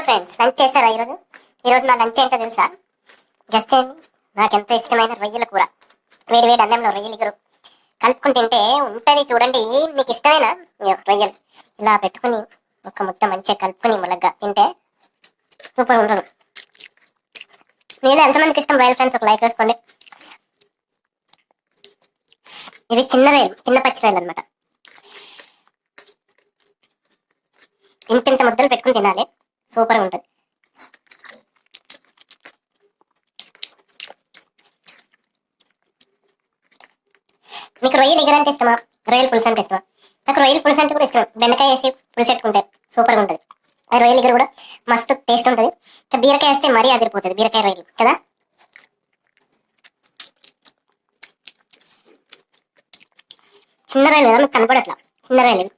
Friends, lunch చేశారా ఈరోజు నా లంచ్ ఏంటో తెలుసా? గెస్ట్ చేయండి. నాకు ఎంత ఇష్టమైన రొయ్యల కూర. వేడి వేడి అన్నంలో రొయ్యలు ఇగురు కలుపుకుని తింటే ఉంటుంది చూడండి. మీకు ఇష్టమైన రొయ్యలు ఇలా పెట్టుకుని ఒక ముద్ద మంచిగా కలుపుకుని ములగ్గా తింటే సూపర్ ఉంటుంది. మీరు ఎంతమందికి ఇష్టం రొయ్యలు ఫ్రెండ్స్? ఒక లైక్ వేసుకోండి. ఇవి చిన్న రొయ్యలు, చిన్న పచ్చి రొయ్యలు అనమాట. ఇంత ముద్దలు పెట్టుకుని తినాలి, సూపర్ ఉంటుంది. మీకు రొయ్యలు ఎగురు అంటే ఇష్టమా, రొయ్యలు పులుసు అంటే ఇష్టమా? నాకు రొయ్యలు పులుసు అంటే కూడా ఇష్టం. బెండకాయ వేసి పులుసు పెట్టుకుంటే సూపర్గా ఉంటుంది. ఆ రొయ్యలు ఎగురు కూడా మస్తు టేస్ట్ ఉంటుంది. బీరకాయ వేస్తే మరీ అదిరిపోతుంది, బీరకాయ రొయ్యలు కదా. చిన్న రొయ్యలు కదా మీకు కనపడట్లా, చిన్న రొయ్యలు